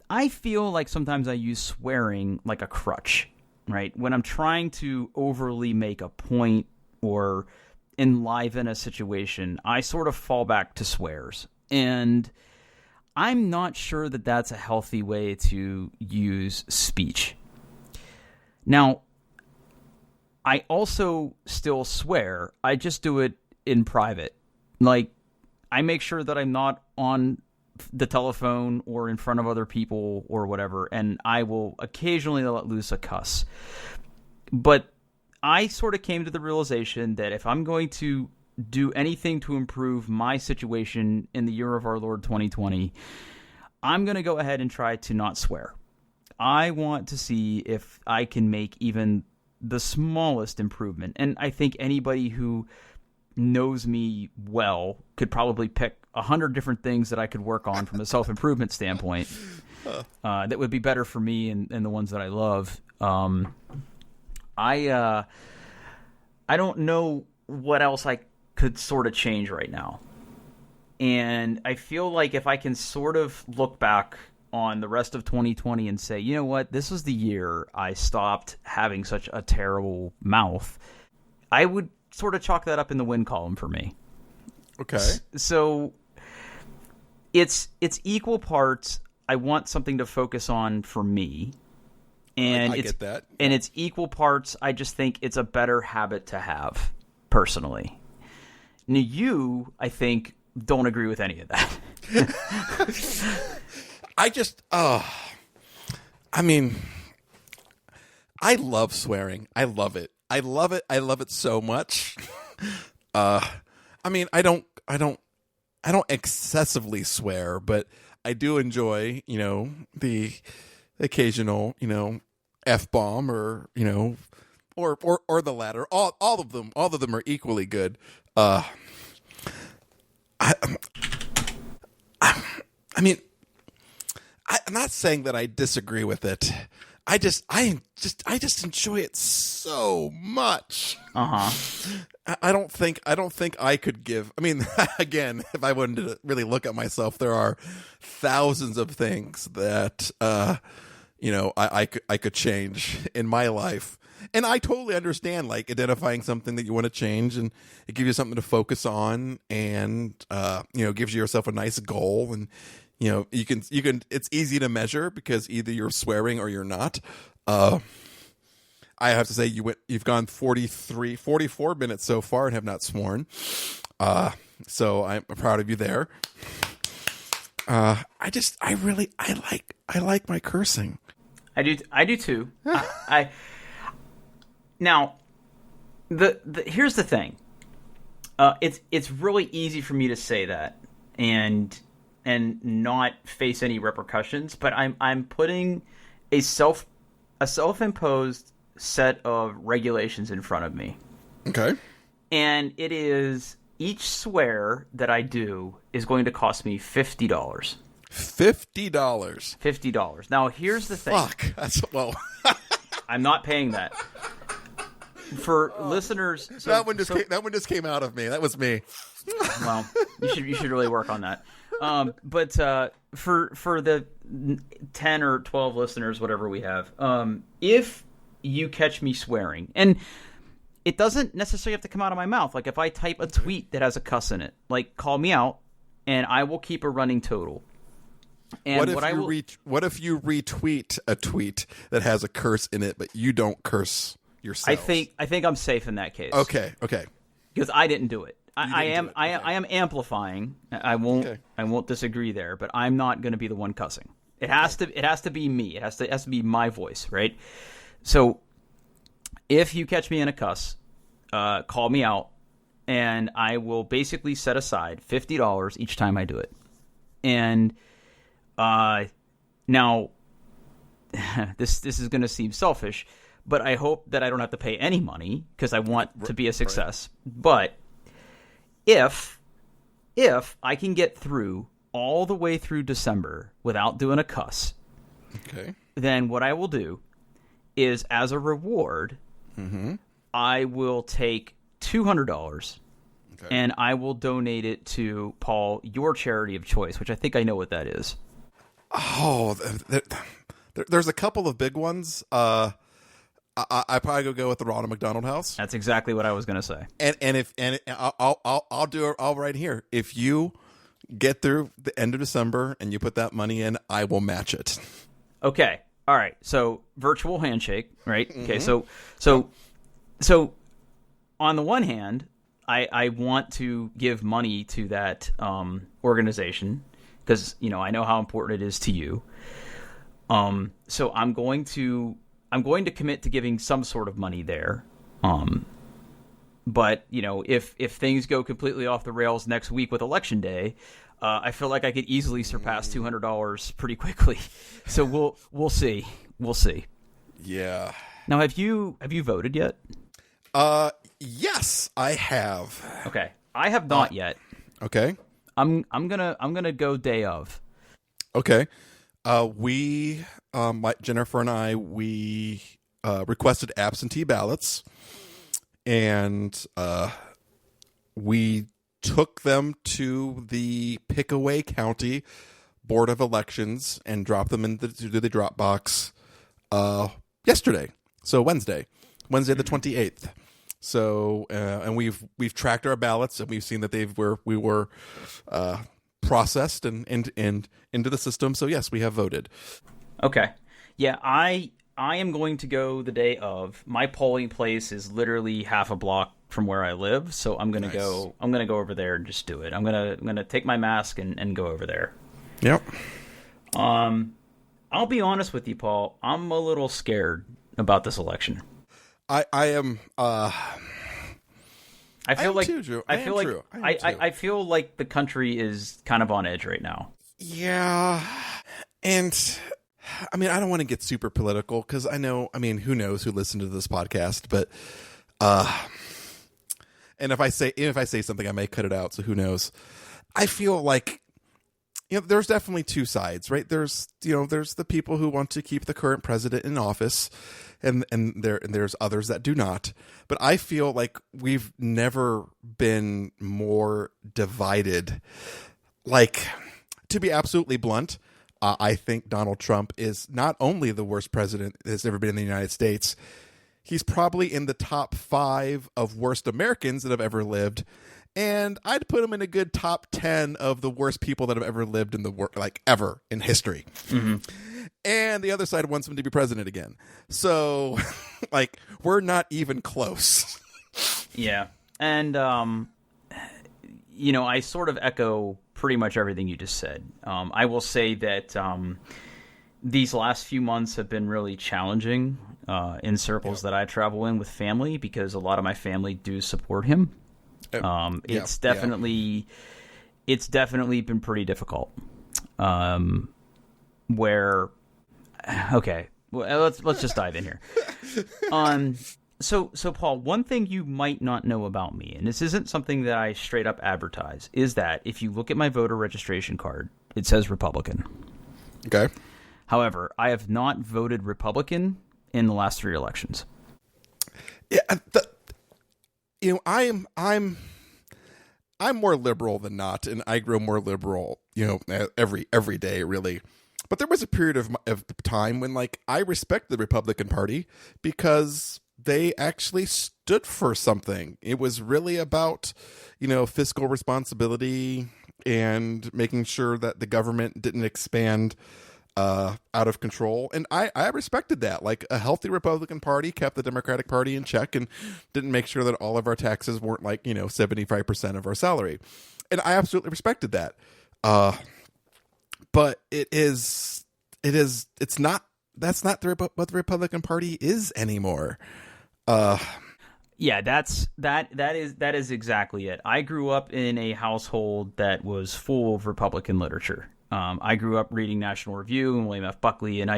I feel like sometimes I use swearing like a crutch, right? When I'm trying to overly make a point or enliven a situation, I sort of fall back to swears. And I'm not sure that that's a healthy way to use speech. Now, I also still swear. I just do it in private. Like, I make sure that I'm not on the telephone or in front of other people or whatever, and I will occasionally let loose a cuss. But I sort of came to the realization that if I'm going to do anything to improve my situation in the year of our Lord 2020, I'm going to go ahead and try to not swear. I want to see if I can make even the smallest improvement. And I think anybody who knows me well could probably pick 100 different things that I could work on from a self-improvement standpoint that would be better for me and the ones that I love. I don't know what else I could sort of change right now. And I feel like if I can sort of look back on the rest of 2020 and say, you know what, this was the year I stopped having such a terrible mouth, I would sort of chalk that up in the win column for me. Okay. So it's equal parts. I want something to focus on for me. And I get that. And it's equal parts. I just think it's a better habit to have personally. Now you, I think, don't agree with any of that. I love swearing. I love it. I love it so much. I don't excessively swear, but I do enjoy, the occasional, F-bomb or or the latter. All of them are equally good. I'm not saying that I disagree with it. I just enjoy it so much. I don't think I could give. I mean, again, if I wanted to really look at myself, there are thousands of things that I could change in my life. And I totally understand, like, identifying something that you want to change, and it gives you something to focus on, and gives yourself a nice goal, and you can. It's easy to measure because either you're swearing or you're not. I have to say you've gone 44 minutes so far and have not sworn. So I'm proud of you there. I like my cursing. I do too. Now, here's the thing. It's really easy for me to say that and not face any repercussions, but I'm putting a self-imposed set of regulations in front of me. Okay. And it is, each swear that I do is going to cost me $50. $50. Now, here's the thing. Fuck. That's well. I'm not paying that. For listeners, that one just came out of me. That was me. Well, you should really work on that. But for the 10 or 12 listeners, whatever we have, if you catch me swearing, and it doesn't necessarily have to come out of my mouth. Like if I type a tweet that has a cuss in it, like call me out, and I will keep a running total. And what if you retweet a tweet that has a curse in it, but you don't curse yourself? I think I'm safe in that case. Okay. Because I didn't do it. I am amplifying. I won't disagree there, but I'm not going to be the one cussing. It has to be me. It has to be my voice, right? So If you catch me in a cuss, call me out, and I will basically set aside $50 each time I do it. And now, this is going to seem selfish, but I hope that I don't have to pay any money because I want to be a success. Right. But if I can get through all the way through December without doing a cuss, okay, then what I will do is, as a reward, I will take $200 and I will donate it to, Paul, your charity of choice, which I think I know what that is. Oh, there's a couple of big ones. I probably go with the Ronald McDonald House. That's exactly what I was going to say. I'll do it all right here. If you get through the end of December and you put that money in, I will match it. Okay. All right. So virtual handshake, right? Okay. So on the one hand, I want to give money to that organization because I know how important it is to you. So I'm going to commit to giving some sort of money there. But if things go completely off the rails next week with Election Day, I feel like I could easily surpass $200 pretty quickly. So we'll see. We'll see. Yeah. Now, have you voted yet? Yes, I have. Okay, I have not yet. Okay. I'm gonna go day of. Okay. Jennifer and I, requested absentee ballots, and we took them to the Pickaway County Board of Elections and dropped them into the drop box yesterday. So Wednesday the 28th. So and we've tracked our ballots, and we've seen that we were processed and into the system. So yes, we have voted. Okay. Yeah, I am going to go the day of. My polling place is literally half a block from where I live, so I'm gonna go over there and just do it. I'm gonna take my mask and go over there. Yep. I'll be honest with you, Paul. I'm a little scared about this election. I am. I feel like too, Drew. I feel like the country is kind of on edge right now. Yeah, and I mean, I don't want to get super political because I know. I mean, who knows who listened to this podcast? But and if I say something, I may cut it out. So who knows? I feel like there's definitely two sides, right? There's the people who want to keep the current president in office. And there's others that do not. But I feel like we've never been more divided. Like, to be absolutely blunt, I think Donald Trump is not only the worst president that's ever been in the United States, he's probably in the top 5 of worst Americans that have ever lived. And I'd put him in a good top 10 of the worst people that have ever lived in the world, like ever in history. Mm-hmm. And the other side wants him to be president again. So, like, we're not even close. Yeah. And, I sort of echo pretty much everything you just said. I will say that these last few months have been really challenging in circles that I travel in with family because a lot of my family do support him. It's definitely been pretty difficult. Okay, well, let's just dive in here. So Paul, one thing you might not know about me, and this isn't something that I straight up advertise, is that if you look at my voter registration card, it says Republican. Okay. However, I have not voted Republican in the last 3 elections. Yeah, I'm more liberal than not, and I grow more liberal, every day, really. But there was a period of time when, like, I respect the Republican Party because they actually stood for something. It was really about, fiscal responsibility and making sure that the government didn't expand out of control. And I respected that. Like, a healthy Republican Party kept the Democratic Party in check and didn't make sure that all of our taxes weren't 75% of our salary. And I absolutely respected that. But that's not what the Republican Party is anymore. Yeah, that is exactly it. I grew up in a household that was full of Republican literature. I grew up reading National Review and William F. Buckley, and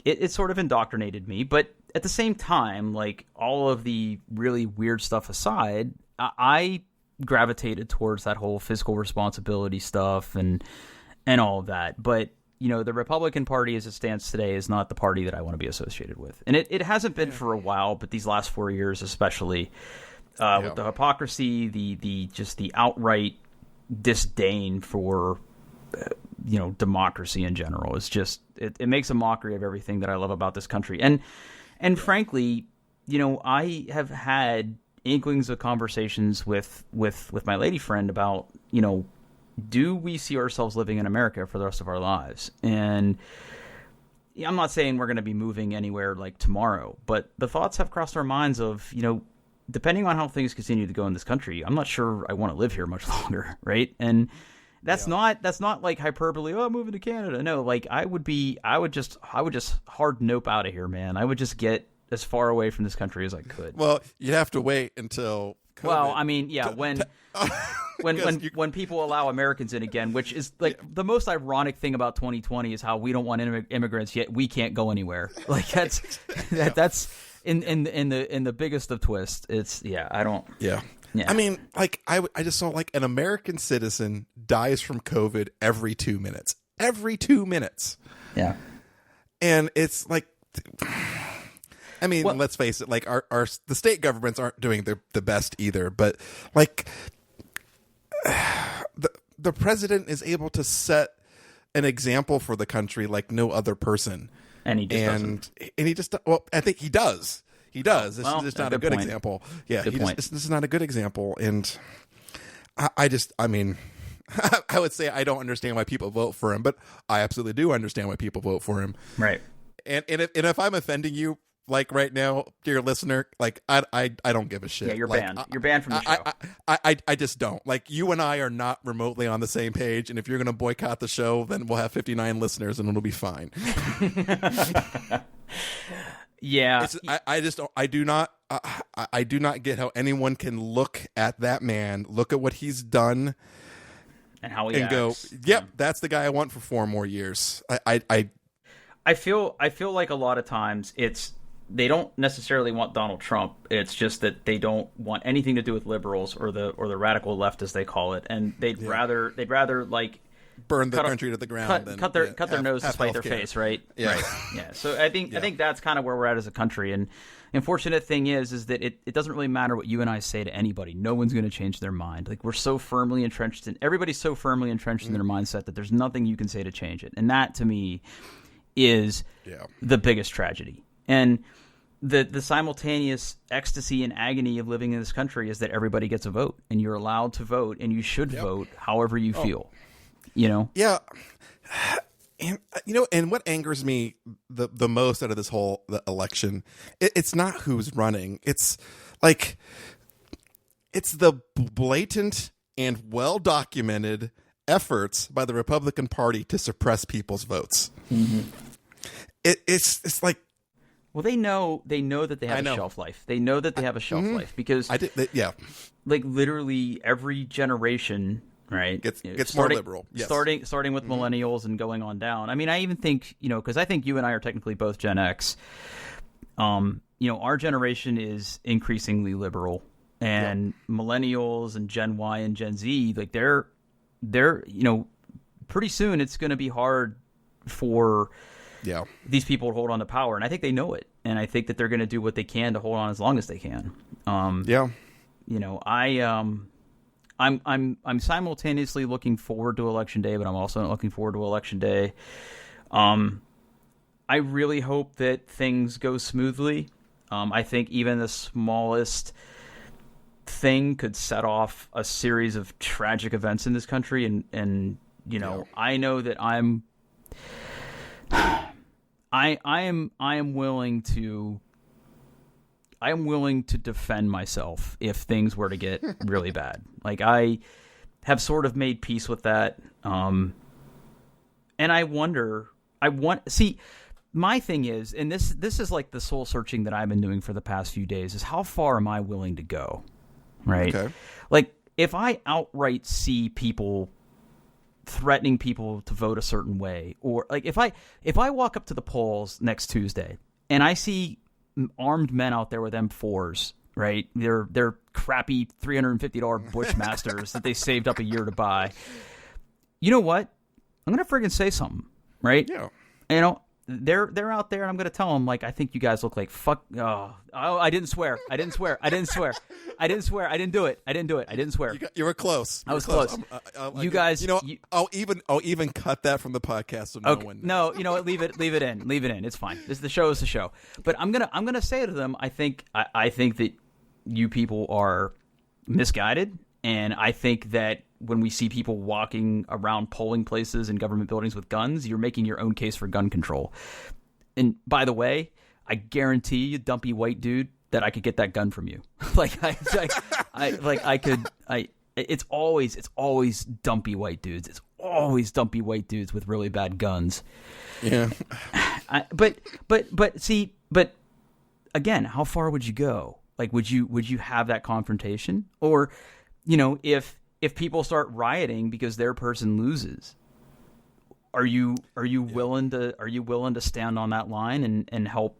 it sort of indoctrinated me. But at the same time, like all of the really weird stuff aside, I gravitated towards that whole fiscal responsibility stuff and all of that. But the Republican Party as it stands today is not the party that I want to be associated with. And it hasn't been for a while, but these last 4 years especially, with the hypocrisy, the outright disdain for, democracy in general is just, it makes a mockery of everything that I love about this country. And frankly, I have had inklings of conversations with my lady friend about, do we see ourselves living in America for the rest of our lives? And I'm not saying we're going to be moving anywhere like tomorrow, but the thoughts have crossed our minds of, depending on how things continue to go in this country, I'm not sure I want to live here much longer, right? And that's not like hyperbole. Oh, moving to Canada. No, like I would just hard nope out of here, man. I would just get as far away from this country as I could. Well, you have to wait until COVID. Well, I mean, yeah, when people allow Americans in again, which is like the most ironic thing about 2020 is how we don't want immigrants yet we can't go anywhere. Like that's in the biggest of twists. It's I don't. Yeah. I mean, like I just saw like an American citizen dies from COVID every 2 minutes. Every 2 minutes. Yeah. And it's like, I mean, let's face it. Like the state governments aren't doing the best either. But like, the president is able to set an example for the country like no other person. And he just doesn't. And he just, well, I think he does. He does. This is just not a good point. example. Yeah, This is not a good example. And I mean, I would say I don't understand why people vote for him, but I absolutely do understand why people vote for him. Right. And if I'm offending you, like right now, dear listener, like I don't give a shit. Yeah, you're like, banned. You're banned from the show. I just don't. Like you and I are not remotely on the same page, and if you're going to boycott the show, then we'll have 59 listeners, and it'll be fine. Yeah, I do not get how anyone can look at that man, look at what he's done, and how he acts. Go, yep, that's the guy I want for 4 more years. I feel like a lot of times they don't necessarily want Donald Trump. It's just that they don't want anything to do with liberals or the radical left as they call it, and they'd rather like burn the country to the ground, cut their nose to spite their face, right? Yeah. Right. Yeah. So I think that's kind of where we're at as a country. And the unfortunate thing is that it doesn't really matter what you and I say to anybody. No one's going to change their mind. Like everybody's so firmly entrenched in their mindset that there's nothing you can say to change it. And that to me is the biggest tragedy. And the simultaneous ecstasy and agony of living in this country is that everybody gets a vote, and you're allowed to vote, and you should vote however you feel. Yeah. And what angers me the most out of this whole election, it's not who's running. It's like, it's the blatant and well-documented efforts by the Republican Party to suppress people's votes. Mm-hmm. It's like, well, they know that they have a shelf life. They know that they have a shelf life because like literally every generation, right, gets more liberal. Yes. Starting with millennials and going on down. I mean, I even think because I think you and I are technically both Gen X. Our generation is increasingly liberal, and millennials and Gen Y and Gen Z, like they're pretty soon it's going to be hard for these people to hold on to power, and I think they know it, and I think that they're going to do what they can to hold on as long as they can. I'm simultaneously looking forward to Election Day, but I'm also not looking forward to Election Day. I really hope that things go smoothly. I think even the smallest thing could set off a series of tragic events in this country, and I know that I am willing to defend myself if things were to get really bad. Like I have sort of made peace with that. And my thing is, and this is like the soul searching that I've been doing for the past few days, is how far am I willing to go, right? Okay. Like, if I outright see people threatening people to vote a certain way, or like if I walk up to the polls next Tuesday and I see armed men out there with M4s, right? They're crappy $350 Bushmasters that they saved up a year to buy. You know what? I'm gonna friggin' say something, right? Yeah. You know, they're out there, and I'm gonna tell them, like, I think you guys look like fuck. Oh, I didn't swear. I didn't do it. I didn't swear. You were close. I was close. You guys, I'll even cut that from the podcast so no one knows. No, you know what? Leave it in. It's fine. The show is the show. But I'm gonna say to them, I think that you people are misguided, and I think that when we see people walking around polling places and government buildings with guns, you're making your own case for gun control. And by the way, I guarantee you, dumpy white dude, that I could get that gun from you. It's always dumpy white dudes. It's always dumpy white dudes with really bad guns. Yeah. But again, how far would you go? Like, would you have that confrontation? Or, you know, if people start rioting because their person loses, are you willing to stand on that line and help,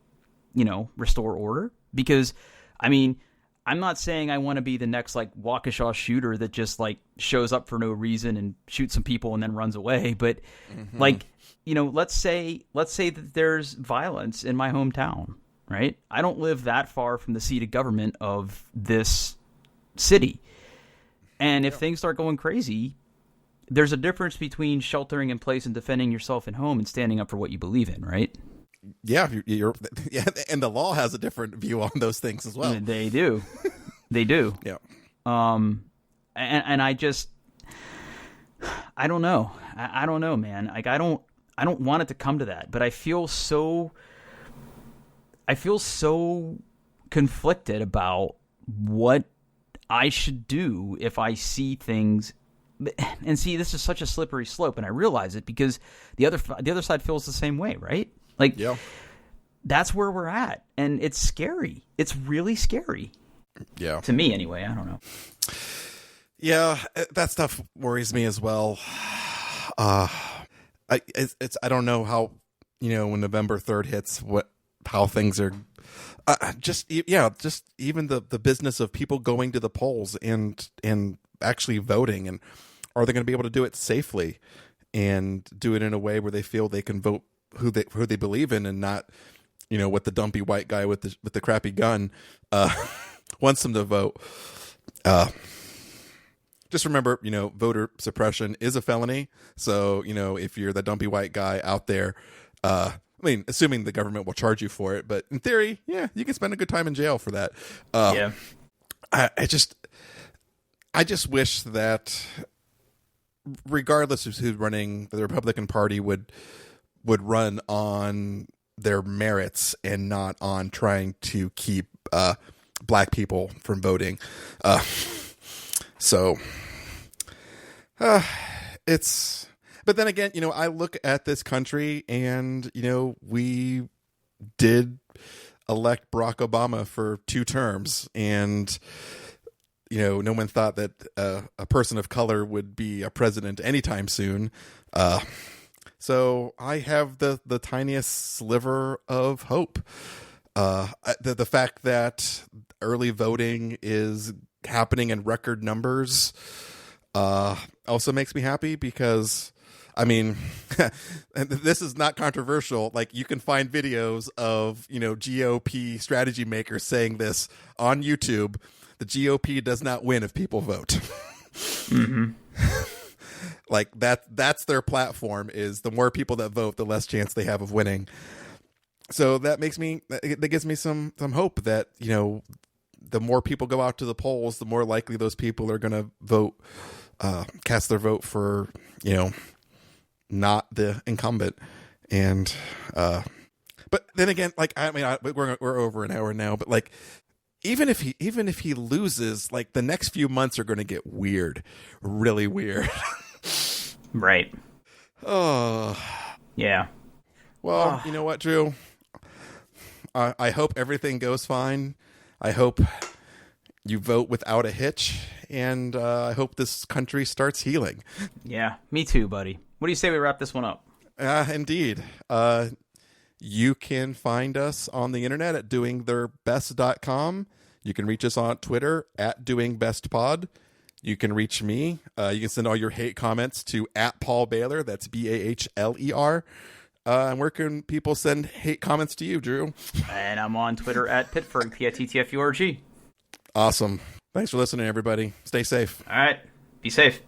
you know, restore order? Because, I mean, I'm not saying I want to be the next, like, Waukesha shooter that just, like, shows up for no reason and shoots some people and then runs away. But, like, you know, let's say that there's violence in my hometown, right? I don't live that far from the seat of government of this city. And if things start going crazy, there's a difference between sheltering in place and defending yourself at home and standing up for what you believe in, right? Yeah, yeah, and the law has a different view on those things as well. They do. Yeah. And I don't know. I don't know, man. Like, I don't want it to come to that, but I feel so conflicted about what I should do if I see things. And see, this is such a slippery slope, and I realize it because the other side feels the same way, right? Like, yeah. That's where we're at, and it's scary. It's really scary. Yeah. To me, anyway. I don't know. Yeah, that stuff worries me as well. I don't know how, you know, when November 3rd hits, how things are. Just even the business of people going to the polls and actually voting, and are they going to be able to do it safely and do it in a way where they feel they can vote who they believe in, and not, you know, what the dumpy white guy with the crappy gun wants them to vote. Just remember, you know, voter suppression is a felony. So, you know, if you're the dumpy white guy out there, I mean, assuming the government will charge you for it, but in theory, yeah, you can spend a good time in jail for that. Yeah. I just wish that, regardless of who's running, the Republican Party would run on their merits and not on trying to keep black people from voting. It's. But then again, you know, I look at this country and, you know, we did elect Barack Obama for 2 terms, and, you know, no one thought that a person of color would be a president anytime soon. So I have the tiniest sliver of hope. The fact that early voting is happening in record numbers also makes me happy, because, I mean, this is not controversial. Like, you can find videos of, you know, GOP strategy makers saying this on YouTube. The GOP does not win if people vote. Mm-hmm. Like, that's their platform, is the more people that vote, the less chance they have of winning. So that gives me some hope that, you know, the more people go out to the polls, the more likely those people are going to vote, cast their vote for, you know, not the incumbent. And but then again, like, I mean, we're over an hour now, but, like, even if he loses, like, the next few months are going to get weird, really weird. Right. Oh. Yeah. Well, you know what, Drew? I hope everything goes fine. I hope you vote without a hitch, and I hope this country starts healing. Yeah, me too, buddy. What do you say we wrap this one up? Indeed. You can find us on the internet at doingtheirbest.com. You can reach us on Twitter at doingbestpod. You can reach me. You can send all your hate comments to at Paul Baylor. That's Bahler. And where can people send hate comments to you, Drew? And I'm on Twitter at Pittsburgh, PITTFURG. Awesome. Thanks for listening, everybody. Stay safe. All right. Be safe.